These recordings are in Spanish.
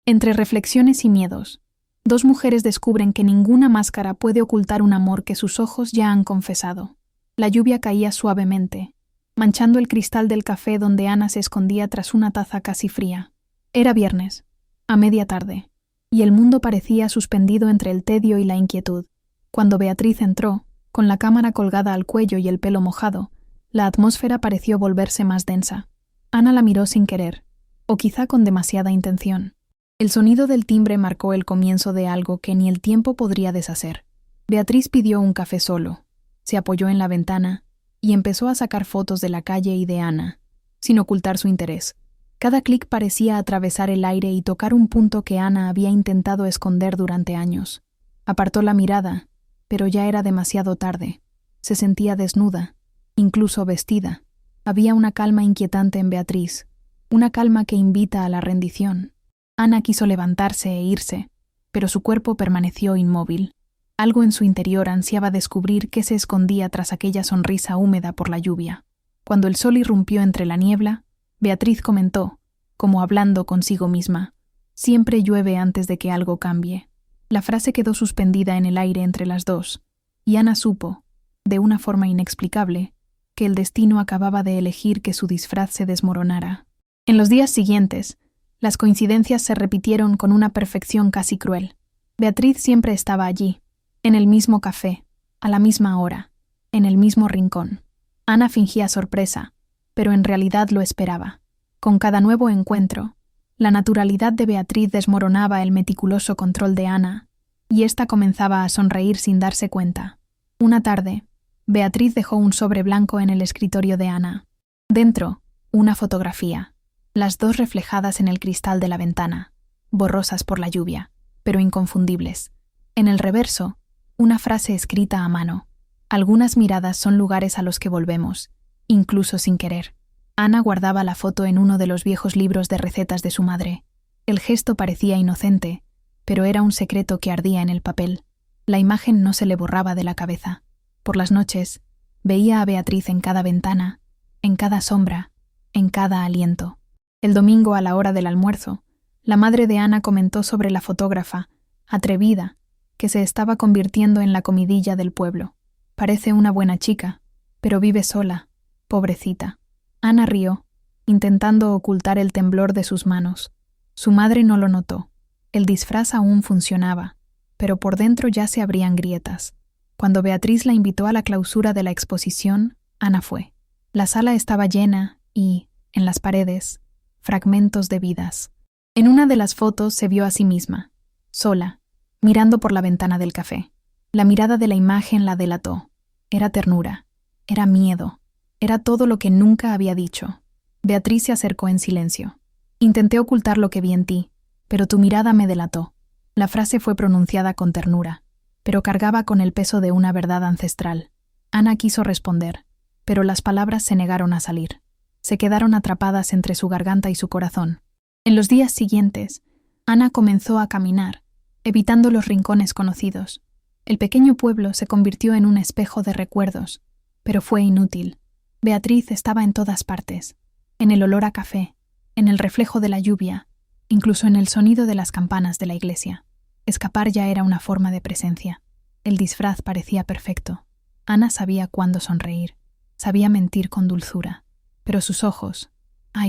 Entre reflexiones y miedos, dos mujeres descubren que ninguna máscara puede ocultar un amor que sus ojos ya han confesado. La lluvia caía suavemente, manchando el cristal del café donde Ana se escondía tras una taza casi fría. Era viernes, a media tarde, y el mundo parecía suspendido entre el tedio y la inquietud. Cuando Beatriz entró, con la cámara colgada al cuello y el pelo mojado, la atmósfera pareció volverse más densa. Ana la miró sin querer, o quizá con demasiada intención. El sonido del timbre marcó el comienzo de algo que ni el tiempo podría deshacer. Beatriz pidió un café solo, se apoyó en la ventana y empezó a sacar fotos de la calle y de Ana, sin ocultar su interés. Cada clic parecía atravesar el aire y tocar un punto que Ana había intentado esconder durante años. Apartó la mirada, pero ya era demasiado tarde. Se sentía desnuda, incluso vestida. Había una calma inquietante en Beatriz, una calma que invita a la rendición. Ana quiso levantarse e irse, pero su cuerpo permaneció inmóvil. Algo en su interior ansiaba descubrir qué se escondía tras aquella sonrisa húmeda por la lluvia. Cuando el sol irrumpió entre la niebla, Beatriz comentó, como hablando consigo misma: «Siempre llueve antes de que algo cambie». La frase quedó suspendida en el aire entre las dos, y Ana supo, de una forma inexplicable, que el destino acababa de elegir que su disfraz se desmoronara. En los días siguientes, las coincidencias se repitieron con una perfección casi cruel. Beatriz siempre estaba allí, en el mismo café, a la misma hora, en el mismo rincón. Ana fingía sorpresa, pero en realidad lo esperaba. Con cada nuevo encuentro, la naturalidad de Beatriz desmoronaba el meticuloso control de Ana, y ésta comenzaba a sonreír sin darse cuenta. Una tarde, Beatriz dejó un sobre blanco en el escritorio de Ana. Dentro, una fotografía, las dos reflejadas en el cristal de la ventana, borrosas por la lluvia, pero inconfundibles. En el reverso, una frase escrita a mano: «Algunas miradas son lugares a los que volvemos, incluso sin querer». Ana guardaba la foto en uno de los viejos libros de recetas de su madre. El gesto parecía inocente, pero era un secreto que ardía en el papel. La imagen no se le borraba de la cabeza. Por las noches, veía a Beatriz en cada ventana, en cada sombra, en cada aliento. El domingo, a la hora del almuerzo, la madre de Ana comentó sobre la fotógrafa, atrevida, que se estaba convirtiendo en la comidilla del pueblo. «Parece una buena chica, pero vive sola, pobrecita». Ana rió, intentando ocultar el temblor de sus manos. Su madre no lo notó. El disfraz aún funcionaba, pero por dentro ya se abrían grietas. Cuando Beatriz la invitó a la clausura de la exposición, Ana fue. La sala estaba llena y, en las paredes, fragmentos de vidas. En una de las fotos se vio a sí misma, sola, mirando por la ventana del café. La mirada de la imagen la delató. Era ternura, era miedo. Era todo lo que nunca había dicho. Beatriz se acercó en silencio. «Intenté ocultar lo que vi en ti, pero tu mirada me delató». La frase fue pronunciada con ternura, pero cargaba con el peso de una verdad ancestral. Ana quiso responder, pero las palabras se negaron a salir. Se quedaron atrapadas entre su garganta y su corazón. En los días siguientes, Ana comenzó a caminar, evitando los rincones conocidos. El pequeño pueblo se convirtió en un espejo de recuerdos, pero fue inútil. Beatriz estaba en todas partes, en el olor a café, en el reflejo de la lluvia, incluso en el sonido de las campanas de la iglesia. Escapar ya era una forma de presencia. El disfraz parecía perfecto. Ana sabía cuándo sonreír, sabía mentir con dulzura, pero sus ojos,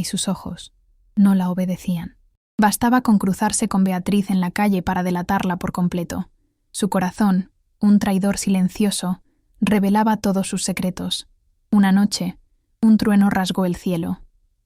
sus ojos, no la obedecían. Bastaba con cruzarse con Beatriz en la calle para delatarla por completo. Su corazón, un traidor silencioso, revelaba todos sus secretos. Una noche, un trueno rasgó el cielo.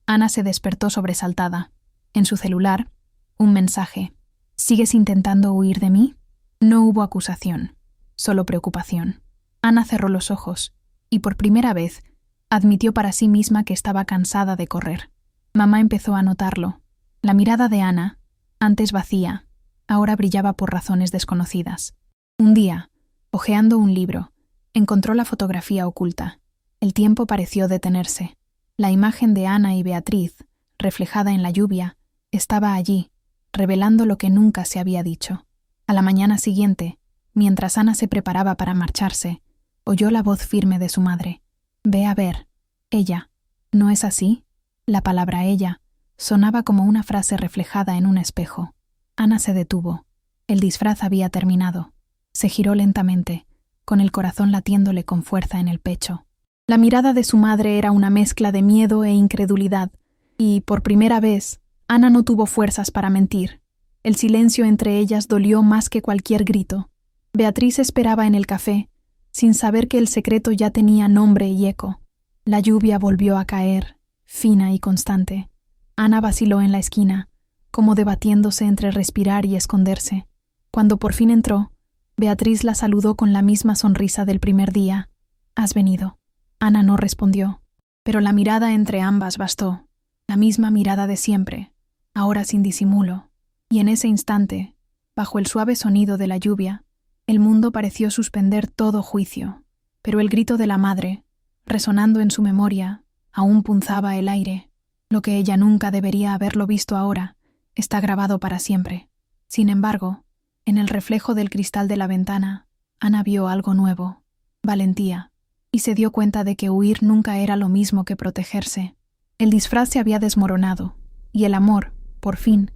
Ana se despertó sobresaltada. En su celular, un mensaje: «¿Sigues intentando huir de mí?». No hubo acusación, solo preocupación. Ana cerró los ojos y por primera vez admitió para sí misma que estaba cansada de correr. Mamá empezó a notarlo. La mirada de Ana, antes vacía, ahora brillaba por razones desconocidas. Un día, hojeando un libro, encontró la fotografía oculta. El tiempo pareció detenerse. La imagen de Ana y Beatriz, reflejada en la lluvia, estaba allí, revelando lo que nunca se había dicho. A la mañana siguiente, mientras Ana se preparaba para marcharse, oyó la voz firme de su madre. «Ve a ver. Ella. ¿No es así?». La palabra «ella» sonaba como una frase reflejada en un espejo. Ana se detuvo. El disfraz había terminado. Se giró lentamente, con el corazón latiéndole con fuerza en el pecho. La mirada de su madre era una mezcla de miedo e incredulidad, y, por primera vez, Ana no tuvo fuerzas para mentir. El silencio entre ellas dolió más que cualquier grito. Beatriz esperaba en el café, sin saber que el secreto ya tenía nombre y eco. La lluvia volvió a caer, fina y constante. Ana vaciló en la esquina, como debatiéndose entre respirar y esconderse. Cuando por fin entró, Beatriz la saludó con la misma sonrisa del primer día. «¿Has venido?» Ana no respondió, pero la mirada entre ambas bastó, la misma mirada de siempre, ahora sin disimulo, y en ese instante, bajo el suave sonido de la lluvia, el mundo pareció suspender todo juicio, pero el grito de la madre, resonando en su memoria, aún punzaba el aire. Lo que ella nunca debería haberlo visto ahora, está grabado para siempre. Sin embargo, en el reflejo del cristal de la ventana, Ana vio algo nuevo, valentía, y se dio cuenta de que huir nunca era lo mismo que protegerse. El disfraz se había desmoronado, y el amor, por fin,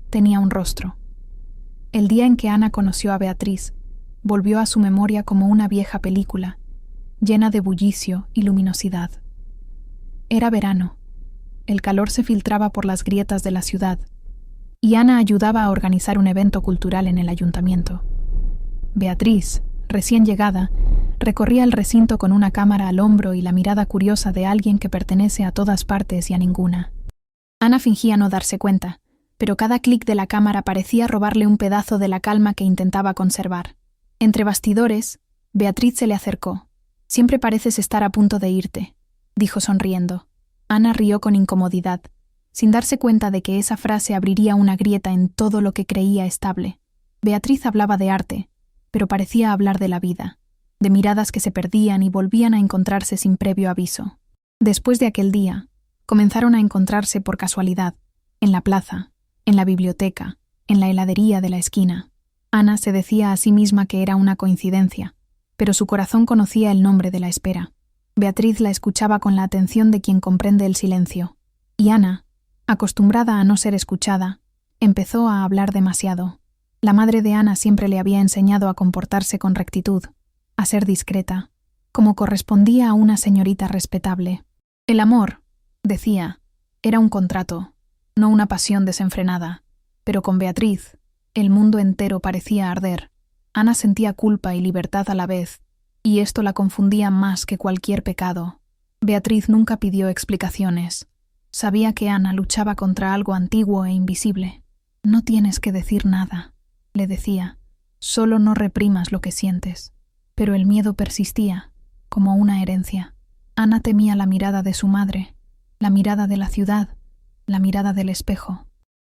tenía un rostro. El día en que Ana conoció a Beatriz, volvió a su memoria como una vieja película, llena de bullicio y luminosidad. Era verano. El calor se filtraba por las grietas de la ciudad, y Ana ayudaba a organizar un evento cultural en el ayuntamiento. Beatriz, recién llegada, recorría el recinto con una cámara al hombro y la mirada curiosa de alguien que pertenece a todas partes y a ninguna. Ana fingía no darse cuenta, pero cada clic de la cámara parecía robarle un pedazo de la calma que intentaba conservar. Entre bastidores, Beatriz se le acercó. «Siempre pareces estar a punto de irte», dijo sonriendo. Ana rió con incomodidad, sin darse cuenta de que esa frase abriría una grieta en todo lo que creía estable. Beatriz hablaba de arte, pero parecía hablar de la vida, de miradas que se perdían y volvían a encontrarse sin previo aviso. Después de aquel día, comenzaron a encontrarse por casualidad, en la plaza, en la biblioteca, en la heladería de la esquina. Ana se decía a sí misma que era una coincidencia, pero su corazón conocía el nombre de la espera. Beatriz la escuchaba con la atención de quien comprende el silencio, y Ana, acostumbrada a no ser escuchada, empezó a hablar demasiado. La madre de Ana siempre le había enseñado a comportarse con rectitud, a ser discreta, como correspondía a una señorita respetable. El amor, decía, era un contrato, no una pasión desenfrenada, pero con Beatriz, el mundo entero parecía arder. Ana sentía culpa y libertad a la vez, y esto la confundía más que cualquier pecado. Beatriz nunca pidió explicaciones. Sabía que Ana luchaba contra algo antiguo e invisible. «No tienes que decir nada», le decía. «Solo no reprimas lo que sientes». Pero el miedo persistía, como una herencia. Ana temía la mirada de su madre, la mirada de la ciudad, la mirada del espejo.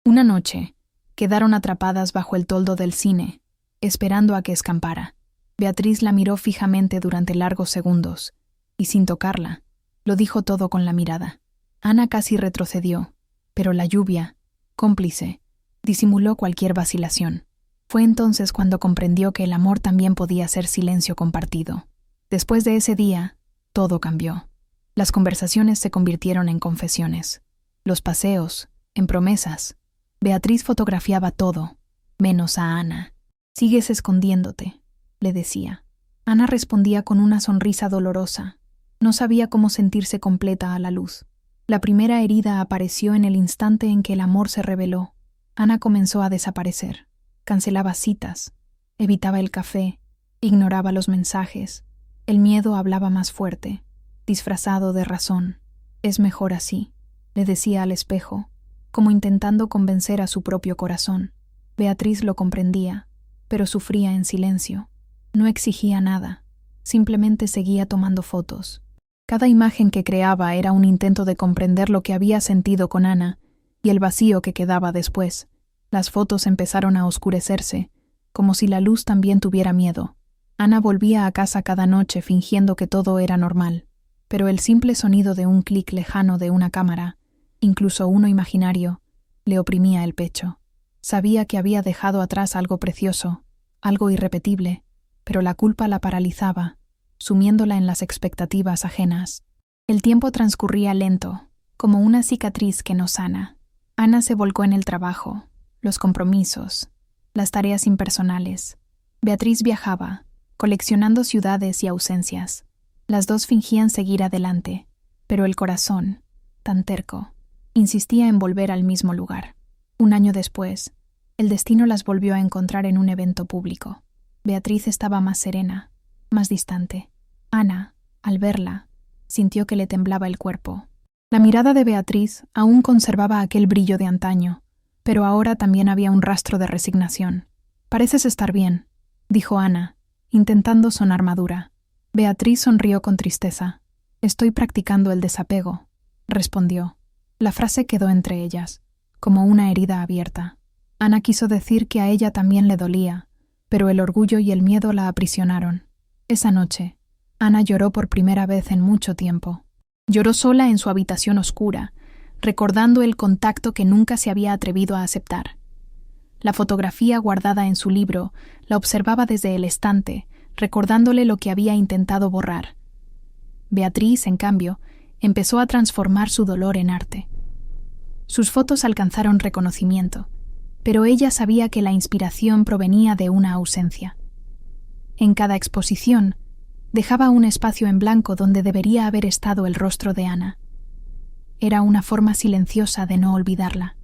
Una noche, quedaron atrapadas bajo el toldo del cine, esperando a que escampara. Beatriz la miró fijamente durante largos segundos, y sin tocarla, lo dijo todo con la mirada. Ana casi retrocedió, pero la lluvia, cómplice, disimuló cualquier vacilación. Fue entonces cuando comprendió que el amor también podía ser silencio compartido. Después de ese día, todo cambió. Las conversaciones se convirtieron en confesiones. Los paseos, en promesas. Beatriz fotografiaba todo, menos a Ana. «Sigues escondiéndote», le decía. Ana respondía con una sonrisa dolorosa. No sabía cómo sentirse completa a la luz. La primera herida apareció en el instante en que el amor se reveló. Ana comenzó a desaparecer. Cancelaba citas, evitaba el café, ignoraba los mensajes. El miedo hablaba más fuerte, disfrazado de razón. «Es mejor así», le decía al espejo, como intentando convencer a su propio corazón. Beatriz lo comprendía, pero sufría en silencio. No exigía nada, simplemente seguía tomando fotos. Cada imagen que creaba era un intento de comprender lo que había sentido con Ana y el vacío que quedaba después. Las fotos empezaron a oscurecerse, como si la luz también tuviera miedo. Ana volvía a casa cada noche fingiendo que todo era normal, pero el simple sonido de un clic lejano de una cámara, incluso uno imaginario, le oprimía el pecho. Sabía que había dejado atrás algo precioso, algo irrepetible, pero la culpa la paralizaba, sumiéndola en las expectativas ajenas. El tiempo transcurría lento, como una cicatriz que no sana. Ana se volcó en el trabajo, los compromisos, las tareas impersonales. Beatriz viajaba, coleccionando ciudades y ausencias. Las dos fingían seguir adelante, pero el corazón, tan terco, insistía en volver al mismo lugar. Un año después, el destino las volvió a encontrar en un evento público. Beatriz estaba más serena, más distante. Ana, al verla, sintió que le temblaba el cuerpo. La mirada de Beatriz aún conservaba aquel brillo de antaño, pero ahora también había un rastro de resignación. «Pareces estar bien», dijo Ana, intentando sonar madura. Beatriz sonrió con tristeza. «Estoy practicando el desapego», respondió. La frase quedó entre ellas, como una herida abierta. Ana quiso decir que a ella también le dolía, pero el orgullo y el miedo la aprisionaron. Esa noche, Ana lloró por primera vez en mucho tiempo. Lloró sola en su habitación oscura, recordando el contacto que nunca se había atrevido a aceptar. La fotografía guardada en su libro la observaba desde el estante, recordándole lo que había intentado borrar. Beatriz, en cambio, empezó a transformar su dolor en arte. Sus fotos alcanzaron reconocimiento, pero ella sabía que la inspiración provenía de una ausencia. En cada exposición, dejaba un espacio en blanco donde debería haber estado el rostro de Ana. Era una forma silenciosa de no olvidarla.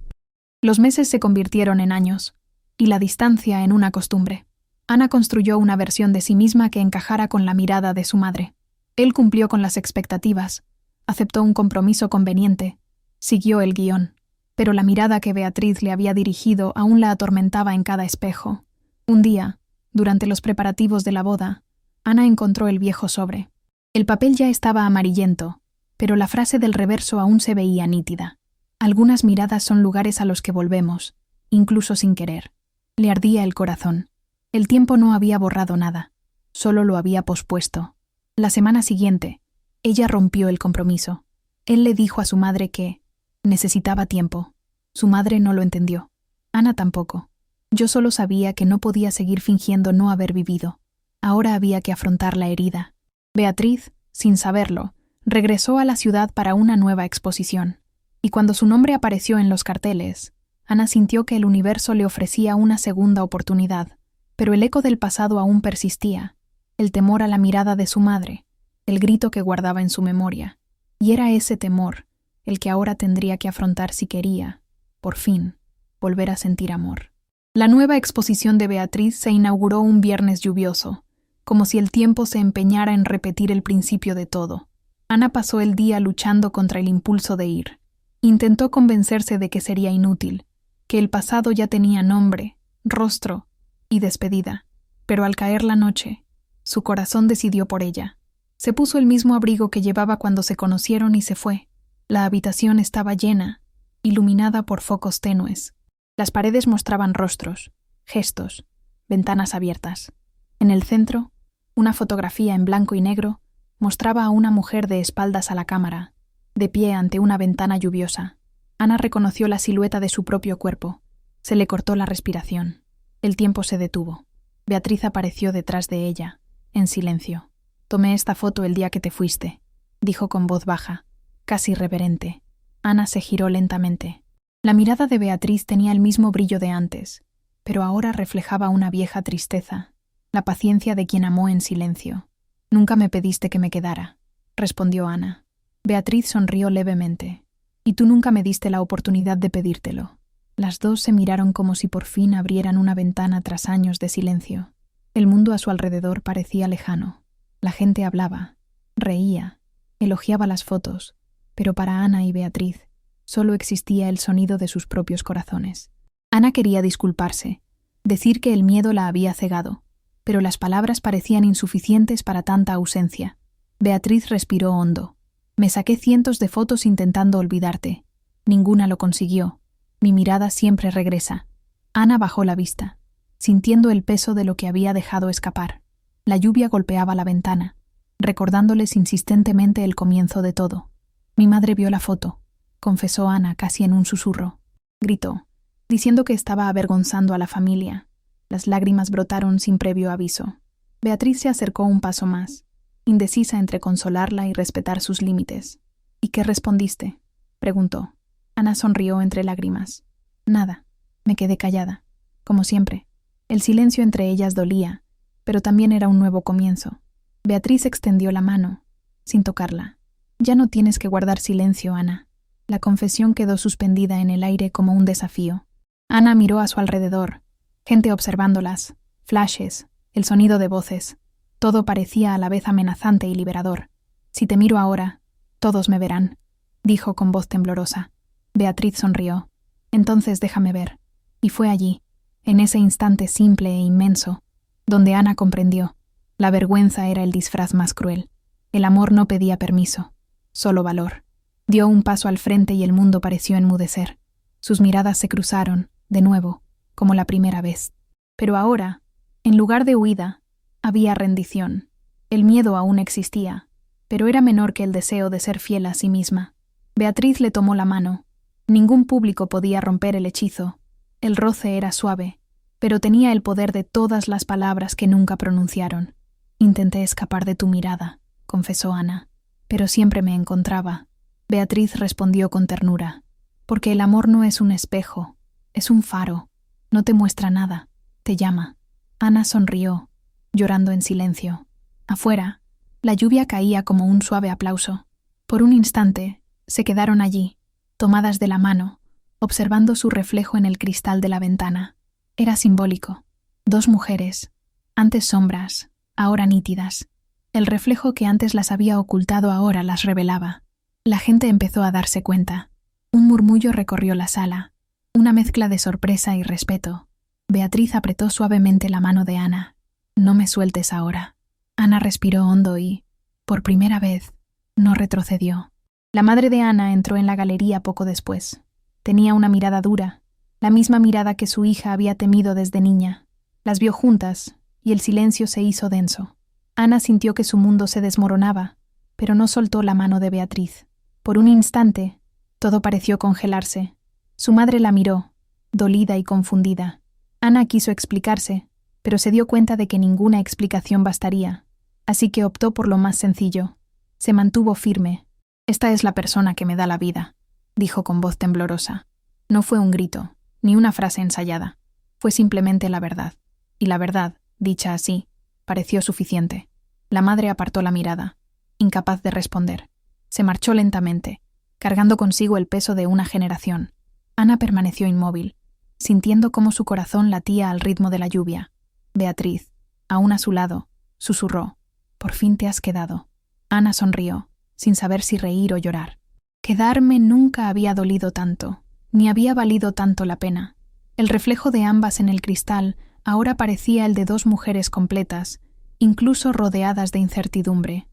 Los meses se convirtieron en años, y la distancia en una costumbre. Ana construyó una versión de sí misma que encajara con la mirada de su madre. Él cumplió con las expectativas, aceptó un compromiso conveniente, siguió el guión, pero la mirada que Beatriz le había dirigido aún la atormentaba en cada espejo. Un día, durante los preparativos de la boda, Ana encontró el viejo sobre. El papel ya estaba amarillento, pero la frase del reverso aún se veía nítida. Algunas miradas son lugares a los que volvemos, incluso sin querer. Le ardía el corazón. El tiempo no había borrado nada, solo lo había pospuesto. La semana siguiente, ella rompió el compromiso. Él le dijo a su madre que necesitaba tiempo. Su madre no lo entendió. Ana tampoco. Yo solo sabía que no podía seguir fingiendo no haber vivido. Ahora había que afrontar la herida. Beatriz, sin saberlo, regresó a la ciudad para una nueva exposición. Y cuando su nombre apareció en los carteles, Ana sintió que el universo le ofrecía una segunda oportunidad. Pero el eco del pasado aún persistía, el temor a la mirada de su madre, el grito que guardaba en su memoria. Y era ese temor el que ahora tendría que afrontar si quería, por fin, volver a sentir amor. La nueva exposición de Beatriz se inauguró un viernes lluvioso, como si el tiempo se empeñara en repetir el principio de todo. Ana pasó el día luchando contra el impulso de ir. Intentó convencerse de que sería inútil, que el pasado ya tenía nombre, rostro y despedida. Pero al caer la noche, su corazón decidió por ella. Se puso el mismo abrigo que llevaba cuando se conocieron y se fue. La habitación estaba llena, iluminada por focos tenues. Las paredes mostraban rostros, gestos, ventanas abiertas. En el centro, una fotografía en blanco y negro mostraba a una mujer de espaldas a la cámara, de pie ante una ventana lluviosa. Ana reconoció la silueta de su propio cuerpo. Se le cortó la respiración. El tiempo se detuvo. Beatriz apareció detrás de ella, en silencio. «Tomé esta foto el día que te fuiste», dijo con voz baja, casi reverente. Ana se giró lentamente. La mirada de Beatriz tenía el mismo brillo de antes, pero ahora reflejaba una vieja tristeza, la paciencia de quien amó en silencio. «Nunca me pediste que me quedara», respondió Ana. Beatriz sonrió levemente. «Y tú nunca me diste la oportunidad de pedírtelo». Las dos se miraron como si por fin abrieran una ventana tras años de silencio. El mundo a su alrededor parecía lejano. La gente hablaba, reía, elogiaba las fotos, pero para Ana y Beatriz solo existía el sonido de sus propios corazones. Ana quería disculparse, decir que el miedo la había cegado, pero las palabras parecían insuficientes para tanta ausencia. Beatriz respiró hondo. «Me saqué cientos de fotos intentando olvidarte. Ninguna lo consiguió. Mi mirada siempre regresa». Ana bajó la vista, sintiendo el peso de lo que había dejado escapar. La lluvia golpeaba la ventana, recordándoles insistentemente el comienzo de todo. «Mi madre vio la foto», confesó Ana casi en un susurro. Gritó, diciendo que estaba avergonzando a la familia. Las lágrimas brotaron sin previo aviso. Beatriz se acercó un paso más, indecisa entre consolarla y respetar sus límites. «¿Y qué respondiste?», preguntó. Ana sonrió entre lágrimas. «Nada. Me quedé callada, como siempre. El silencio entre ellas dolía, pero también era un nuevo comienzo. Beatriz extendió la mano, sin tocarla. Ya no tienes que guardar silencio, Ana. La confesión quedó suspendida en el aire como un desafío. Ana miró a su alrededor, gente observándolas, flashes, el sonido de voces. Todo parecía a la vez amenazante y liberador. Si te miro ahora, todos me verán, dijo con voz temblorosa. Beatriz sonrió. Entonces déjame ver. Y fue allí, en ese instante simple e inmenso, donde Ana comprendió. La vergüenza era el disfraz más cruel. El amor no pedía permiso, solo valor. Dio un paso al frente y el mundo pareció enmudecer. Sus miradas se cruzaron, de nuevo, como la primera vez. Pero ahora, en lugar de huida, había rendición. El miedo aún existía, pero era menor que el deseo de ser fiel a sí misma. Beatriz le tomó la mano. Ningún público podía romper el hechizo. El roce era suave, pero tenía el poder de todas las palabras que nunca pronunciaron. Intenté escapar de tu mirada, confesó Ana, pero siempre me encontraba. Beatriz respondió con ternura. Porque el amor no es un espejo, es un faro. No te muestra nada, te llama. Ana sonrió, llorando en silencio. Afuera, la lluvia caía como un suave aplauso. Por un instante, se quedaron allí, tomadas de la mano, observando su reflejo en el cristal de la ventana. Era simbólico. Dos mujeres, antes sombras, ahora nítidas. El reflejo que antes las había ocultado ahora las revelaba. La gente empezó a darse cuenta. Un murmullo recorrió la sala, una mezcla de sorpresa y respeto. Beatriz apretó suavemente la mano de Ana. No me sueltes ahora. Ana respiró hondo y, por primera vez, no retrocedió. La madre de Ana entró en la galería poco después. Tenía una mirada dura, la misma mirada que su hija había temido desde niña. Las vio juntas, y el silencio se hizo denso. Ana sintió que su mundo se desmoronaba, pero no soltó la mano de Beatriz. Por un instante, todo pareció congelarse. Su madre la miró, dolida y confundida. Ana quiso explicarse, pero se dio cuenta de que ninguna explicación bastaría, así que optó por lo más sencillo. Se mantuvo firme. «Esta es la persona que me da la vida», dijo con voz temblorosa. No fue un grito, ni una frase ensayada. Fue simplemente la verdad. Y la verdad, dicha así, pareció suficiente. La madre apartó la mirada, incapaz de responder. Se marchó lentamente, cargando consigo el peso de una generación. Ana permaneció inmóvil, sintiendo cómo su corazón latía al ritmo de la lluvia. Beatriz, aún a su lado, susurró: «Por fin te has quedado». Ana sonrió, sin saber si reír o llorar. Quedarme nunca había dolido tanto, ni había valido tanto la pena. El reflejo de ambas en el cristal ahora parecía el de dos mujeres completas, incluso rodeadas de incertidumbre.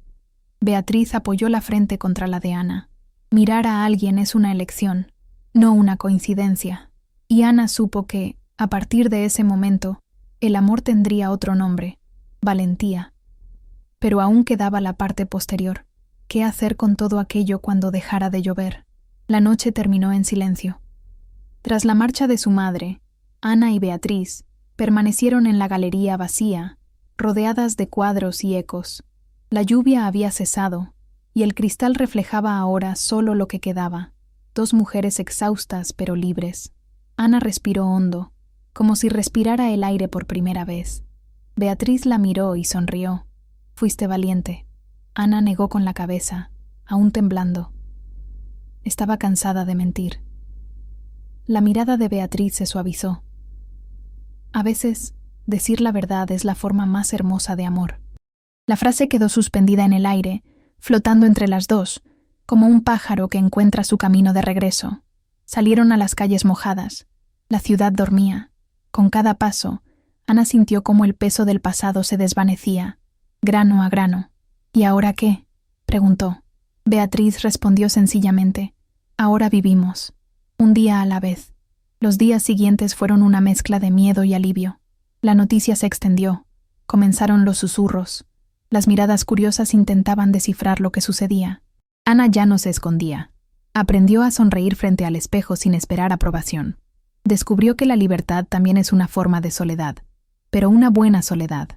Beatriz apoyó la frente contra la de Ana. Mirar a alguien es una elección, no una coincidencia. Y Ana supo que, a partir de ese momento, el amor tendría otro nombre: valentía. Pero aún quedaba la parte posterior. ¿Qué hacer con todo aquello cuando dejara de llover? La noche terminó en silencio. Tras la marcha de su madre, Ana y Beatriz permanecieron en la galería vacía, rodeadas de cuadros y ecos. La lluvia había cesado, y el cristal reflejaba ahora solo lo que quedaba: dos mujeres exhaustas pero libres. Ana respiró hondo, como si respirara el aire por primera vez. Beatriz la miró y sonrió. «Fuiste valiente». Ana negó con la cabeza, aún temblando. Estaba cansada de mentir. La mirada de Beatriz se suavizó. A veces, decir la verdad es la forma más hermosa de amor. La frase quedó suspendida en el aire, flotando entre las dos, como un pájaro que encuentra su camino de regreso. Salieron a las calles mojadas. La ciudad dormía. Con cada paso, Ana sintió cómo el peso del pasado se desvanecía, grano a grano. «¿Y ahora qué?», preguntó. Beatriz respondió sencillamente: «Ahora vivimos, un día a la vez». Los días siguientes fueron una mezcla de miedo y alivio. La noticia se extendió. Comenzaron los susurros. Las miradas curiosas intentaban descifrar lo que sucedía. Ana ya no se escondía. Aprendió a sonreír frente al espejo sin esperar aprobación. Descubrió que la libertad también es una forma de soledad, pero una buena soledad,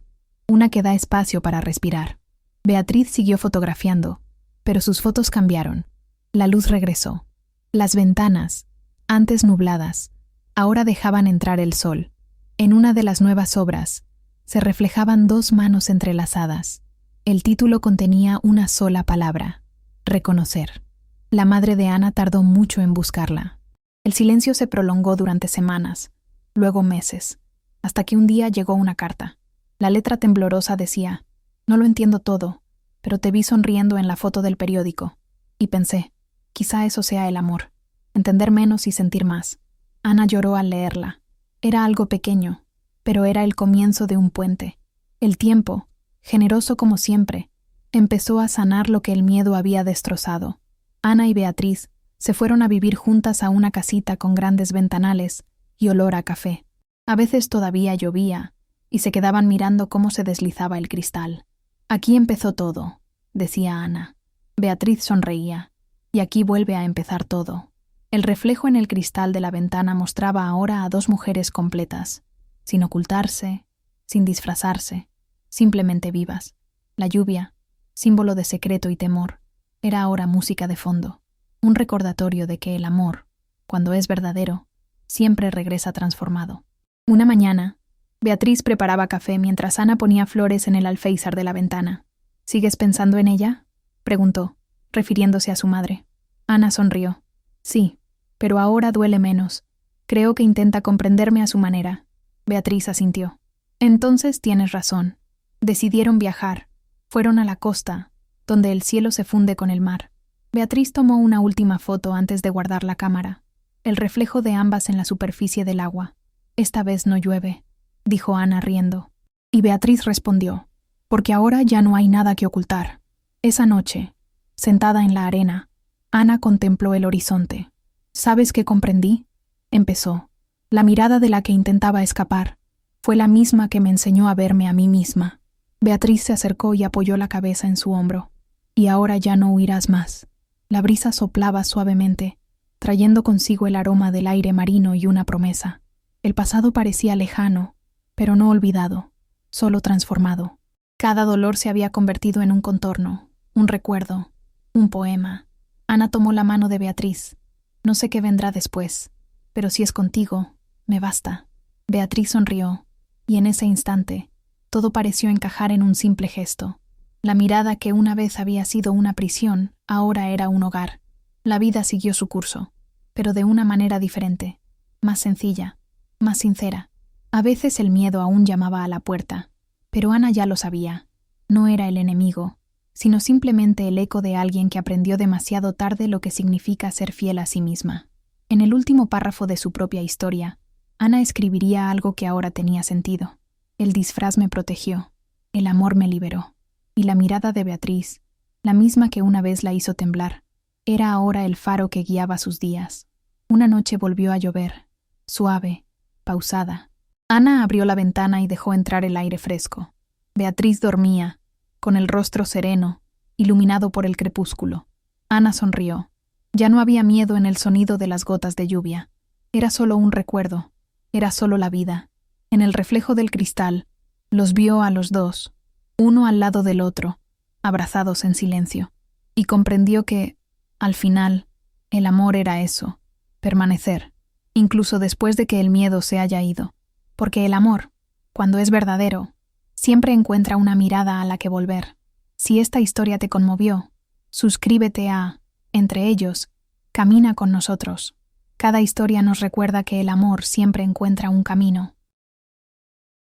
una que da espacio para respirar. Beatriz siguió fotografiando, pero sus fotos cambiaron. La luz regresó. Las ventanas, antes nubladas, Ahora dejaban entrar el sol. En una de las nuevas obras, se reflejaban dos manos entrelazadas. El título contenía una sola palabra: reconocer. La madre de Ana tardó mucho en buscarla. El silencio se prolongó durante semanas, luego meses, hasta que un día llegó una carta. La letra temblorosa decía: «No lo entiendo todo, pero te vi sonriendo en la foto del periódico, y pensé, quizá eso sea el amor, entender menos y sentir más». Ana lloró al leerla. Era algo pequeño, pero era el comienzo de un puente. El tiempo, generoso como siempre, empezó a sanar lo que el miedo había destrozado. Ana y Beatriz se fueron a vivir juntas a una casita con grandes ventanales y olor a café. A veces todavía llovía, y se quedaban mirando cómo se deslizaba el cristal. «Aquí empezó todo», decía Ana. Beatriz sonreía. «Y aquí vuelve a empezar todo». El reflejo en el cristal de la ventana mostraba ahora a dos mujeres completas, sin ocultarse, sin disfrazarse, simplemente vivas. La lluvia, símbolo de secreto y temor, era ahora música de fondo, un recordatorio de que el amor, cuando es verdadero, siempre regresa transformado. Una mañana, Beatriz preparaba café mientras Ana ponía flores en el alféizar de la ventana. «¿Sigues pensando en ella?», preguntó, refiriéndose a su madre. Ana sonrió. «Sí, pero ahora duele menos. Creo que intenta comprenderme a su manera». Beatriz asintió. «Entonces tienes razón». Decidieron viajar. Fueron a la costa, donde el cielo se funde con el mar. Beatriz tomó una última foto antes de guardar la cámara. El reflejo de ambas en la superficie del agua. «Esta vez no llueve», dijo Ana riendo. Y Beatriz respondió: «Porque ahora ya no hay nada que ocultar». Esa noche, sentada en la arena, Ana contempló el horizonte. «¿Sabes qué comprendí?», empezó. «La mirada de la que intentaba escapar fue la misma que me enseñó a verme a mí misma». Beatriz se acercó y apoyó la cabeza en su hombro. «Y ahora ya no huirás más». La brisa soplaba suavemente, trayendo consigo el aroma del aire marino y una promesa. El pasado parecía lejano, pero no olvidado, solo transformado. Cada dolor se había convertido en un contorno, un recuerdo, un poema. Ana tomó la mano de Beatriz. «No sé qué vendrá después, pero si es contigo, me basta». Beatriz sonrió, y en ese instante, todo pareció encajar en un simple gesto. La mirada que una vez había sido una prisión, ahora era un hogar. La vida siguió su curso, pero de una manera diferente, más sencilla, más sincera. A veces el miedo aún llamaba a la puerta, pero Ana ya lo sabía. No era el enemigo, sino simplemente el eco de alguien que aprendió demasiado tarde lo que significa ser fiel a sí misma. En el último párrafo de su propia historia, Ana escribiría algo que ahora tenía sentido. «El disfraz me protegió, el amor me liberó». Y la mirada de Beatriz, la misma que una vez la hizo temblar, era ahora el faro que guiaba sus días. Una noche volvió a llover, suave, pausada. Ana abrió la ventana y dejó entrar el aire fresco. Beatriz dormía, con el rostro sereno, iluminado por el crepúsculo. Ana sonrió. Ya no había miedo en el sonido de las gotas de lluvia. Era solo un recuerdo, era solo la vida. En el reflejo del cristal, los vio a los dos, uno al lado del otro, abrazados en silencio, y comprendió que, al final, el amor era eso, permanecer, incluso después de que el miedo se haya ido. Porque el amor, cuando es verdadero, siempre encuentra una mirada a la que volver. Si esta historia te conmovió, suscríbete a Entre ellos, camina con nosotros. Cada historia nos recuerda que el amor siempre encuentra un camino.